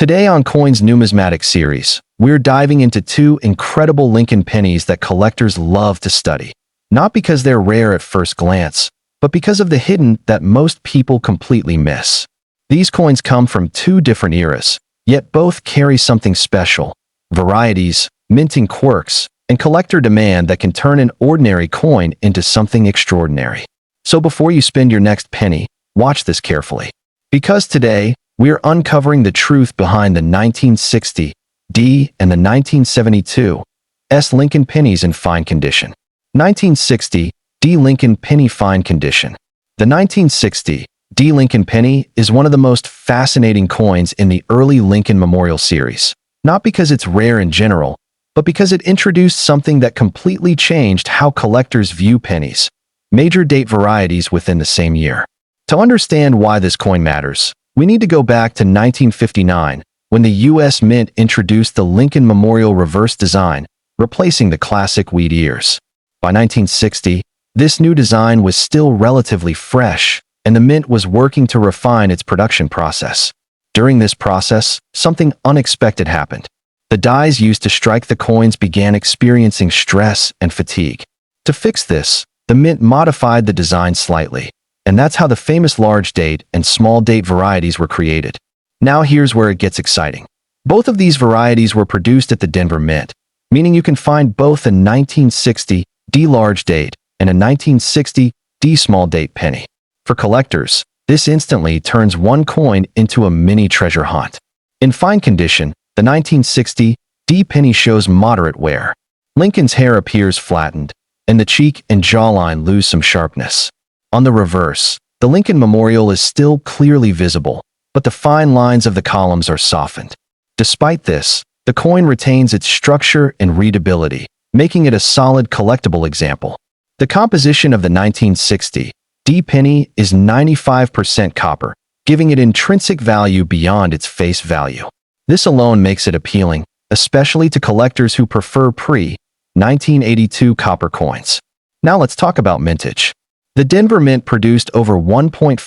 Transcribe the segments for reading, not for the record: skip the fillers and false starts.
Today on Coins Numismatic Series, we're diving into two incredible Lincoln pennies that collectors love to study. Not because they're rare at first glance, but because of the hidden that most people completely miss. These coins come from two different eras, yet both carry something special: varieties, minting quirks, and collector demand that can turn an ordinary coin into something extraordinary. So before you spend your next penny, watch this carefully. Because today, we're uncovering the truth behind the 1960 D and the 1972 S Lincoln pennies in fine condition. 1960 D Lincoln penny fine condition. The 1960 D Lincoln penny is one of the most fascinating coins in the early Lincoln Memorial series, not because it's rare in general, but because it introduced something that completely changed how collectors view pennies, major date varieties within the same year. To understand why this coin matters, we need to go back to 1959, when the U.S. Mint introduced the Lincoln Memorial reverse design, replacing the classic wheat ears. By 1960, this new design was still relatively fresh, and the Mint was working to refine its production process. During this process, something unexpected happened. The dies used to strike the coins began experiencing stress and fatigue. To fix this, the Mint modified the design slightly, and that's how the famous large date and small date varieties were created. Now here's where it gets exciting. Both of these varieties were produced at the Denver Mint, meaning you can find both a 1960 D large date and a 1960 D small date penny. For collectors, this instantly turns one coin into a mini treasure hunt. In fine condition, the 1960 D penny shows moderate wear. Lincoln's hair appears flattened, and the cheek and jawline lose some sharpness. On the reverse, the Lincoln Memorial is still clearly visible, but the fine lines of the columns are softened. Despite this, the coin retains its structure and readability, making it a solid collectible example. The composition of the 1960 D penny is 95% copper, giving it intrinsic value beyond its face value. This alone makes it appealing, especially to collectors who prefer pre-1982 copper coins. Now let's talk about mintage. The Denver Mint produced over 1.5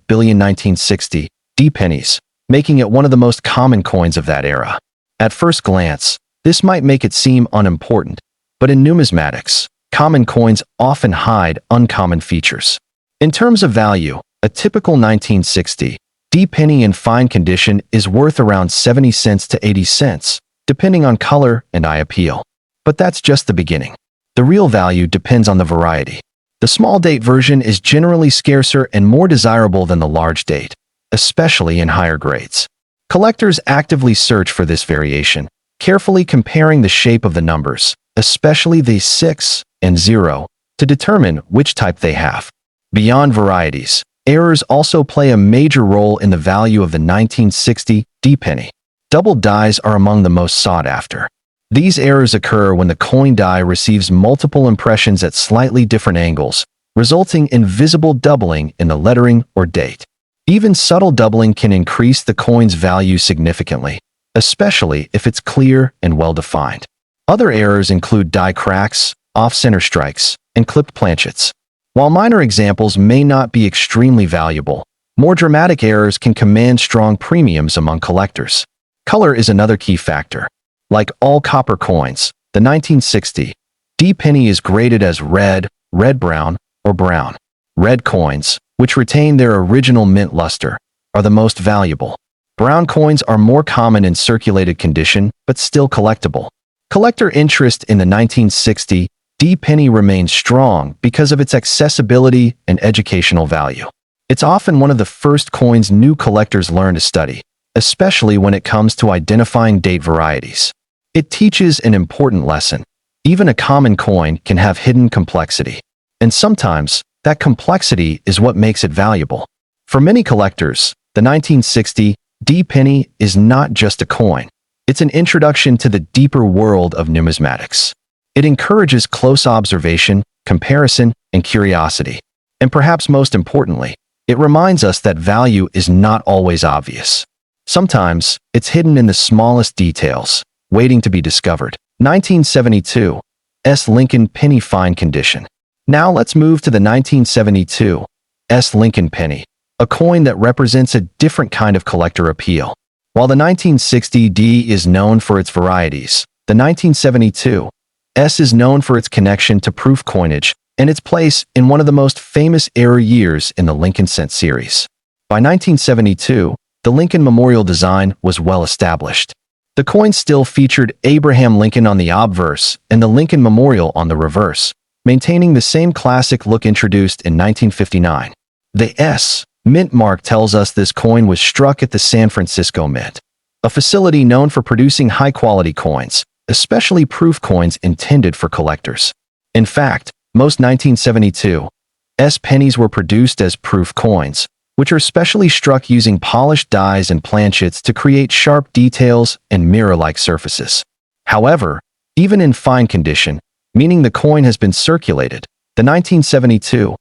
billion 1960 D pennies, making it one of the most common coins of that era. At first glance, this might make it seem unimportant, but in numismatics, common coins often hide uncommon features. In terms of value, a typical 1960 D penny in fine condition is worth around 70 cents to 80 cents, depending on color and eye appeal. But that's just the beginning. The real value depends on the variety. The small date version is generally scarcer and more desirable than the large date, especially in higher grades. Collectors actively search for this variation, carefully comparing the shape of the numbers, especially the 6 and 0, to determine which type they have. Beyond varieties, errors also play a major role in the value of the 1960 D penny. Double dies are among the most sought after. These errors occur when the coin die receives multiple impressions at slightly different angles, resulting in visible doubling in the lettering or date. Even subtle doubling can increase the coin's value significantly, especially if it's clear and well-defined. Other errors include die cracks, off-center strikes, and clipped planchets. While minor examples may not be extremely valuable, more dramatic errors can command strong premiums among collectors. Color is another key factor. Like all copper coins, the 1960 D penny is graded as red, red-brown, or brown. Red coins, which retain their original mint luster, are the most valuable. Brown coins are more common in circulated condition, but still collectible. Collector interest in the 1960 D penny remains strong because of its accessibility and educational value. It's often one of the first coins new collectors learn to study, especially when it comes to identifying date varieties. It teaches an important lesson. Even a common coin can have hidden complexity. And sometimes, that complexity is what makes it valuable. For many collectors, the 1960 D penny is not just a coin. It's an introduction to the deeper world of numismatics. It encourages close observation, comparison, and curiosity. And perhaps most importantly, it reminds us that value is not always obvious. Sometimes, it's hidden in the smallest details, waiting to be discovered. 1972 S Lincoln penny fine condition. Now let's move to the 1972 S Lincoln penny, a coin that represents a different kind of collector appeal. While the 1960D is known for its varieties, the 1972 S is known for its connection to proof coinage and its place in one of the most famous error years in the Lincoln cent series. By 1972, the Lincoln Memorial design was well established. The coin still featured Abraham Lincoln on the obverse and the Lincoln Memorial on the reverse, maintaining the same classic look introduced in 1959. The S mint mark tells us this coin was struck at the San Francisco Mint, a facility known for producing high-quality coins, especially proof coins intended for collectors. In fact, most 1972 S pennies were produced as proof coins, which are specially struck using polished dies and planchets to create sharp details and mirror-like surfaces. However, even in fine condition, meaning the coin has been circulated, the 1972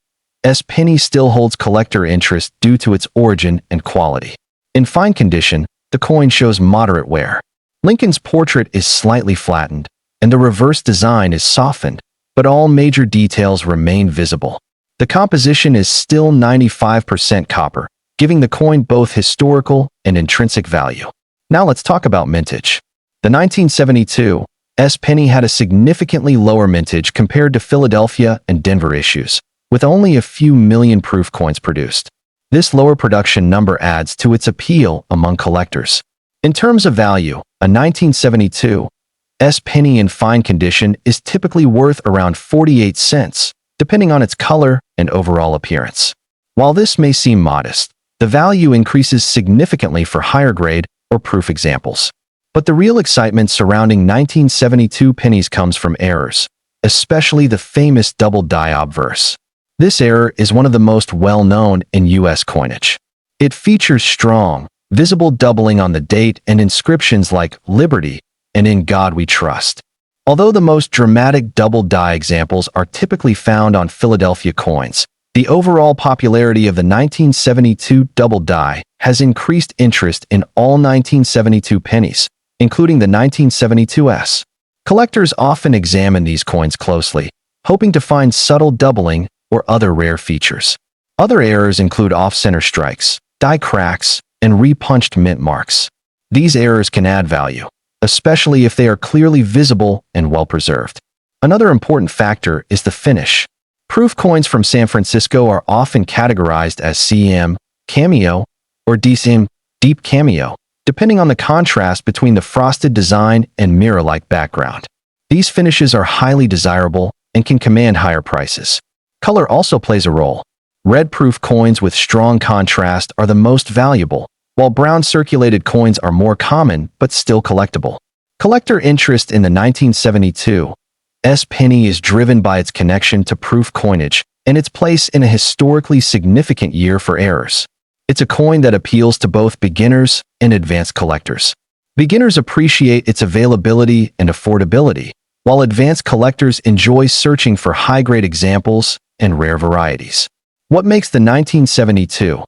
S penny still holds collector interest due to its origin and quality. In fine condition, the coin shows moderate wear. Lincoln's portrait is slightly flattened, and the reverse design is softened, but all major details remain visible. The composition is still 95% copper, giving the coin both historical and intrinsic value. Now let's talk about mintage. The 1972 S penny had a significantly lower mintage compared to Philadelphia and Denver issues, with only a few million proof coins produced. This lower production number adds to its appeal among collectors. In terms of value, a 1972 S penny in fine condition is typically worth around 48 cents, depending on its color and overall appearance. While this may seem modest, the value increases significantly for higher grade or proof examples. But the real excitement surrounding 1972 pennies comes from errors, especially the famous double die obverse. This error is one of the most well-known in U.S. coinage. It features strong, visible doubling on the date and inscriptions like Liberty and In God We Trust. Although the most dramatic double die examples are typically found on Philadelphia coins, the overall popularity of the 1972 double die has increased interest in all 1972 pennies, including the 1972 S. Collectors often examine these coins closely, hoping to find subtle doubling or other rare features. Other errors include off-center strikes, die cracks, and repunched mint marks. These errors can add value, especially if they are clearly visible and well-preserved. Another important factor is the finish. Proof coins from San Francisco are often categorized as CM, cameo, or DCM, deep cameo, depending on the contrast between the frosted design and mirror-like background. These finishes are highly desirable and can command higher prices. Color also plays a role. Red proof coins with strong contrast are the most valuable, while brown circulated coins are more common but still collectible. Collector interest in the 1972 S penny is driven by its connection to proof coinage and its place in a historically significant year for errors. It's a coin that appeals to both beginners and advanced collectors. Beginners appreciate its availability and affordability, while advanced collectors enjoy searching for high-grade examples and rare varieties. What makes the 1972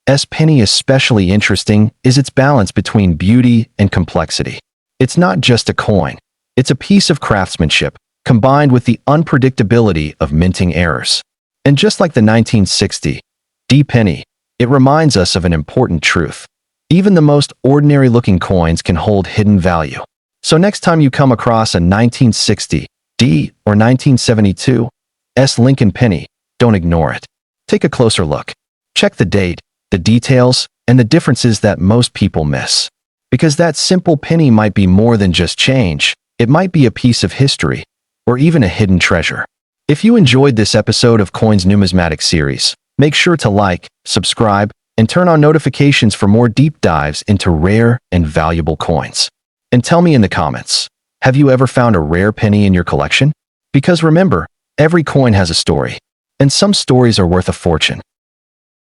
S penny especially interesting is its balance between beauty and complexity. It's not just a coin. It's a piece of craftsmanship, combined with the unpredictability of minting errors. And just like the 1960 D penny, it reminds us of an important truth. Even the most ordinary-looking coins can hold hidden value. So next time you come across a 1960 D or 1972 S Lincoln penny, don't ignore it. Take a closer look. Check the date, the details, and the differences that most people miss. Because that simple penny might be more than just change. It might be a piece of history, or even a hidden treasure. If you enjoyed this episode of Coins Numismatic Series, make sure to like, subscribe, and turn on notifications for more deep dives into rare and valuable coins. And tell me in the comments, have you ever found a rare penny in your collection? Because remember, every coin has a story, and some stories are worth a fortune.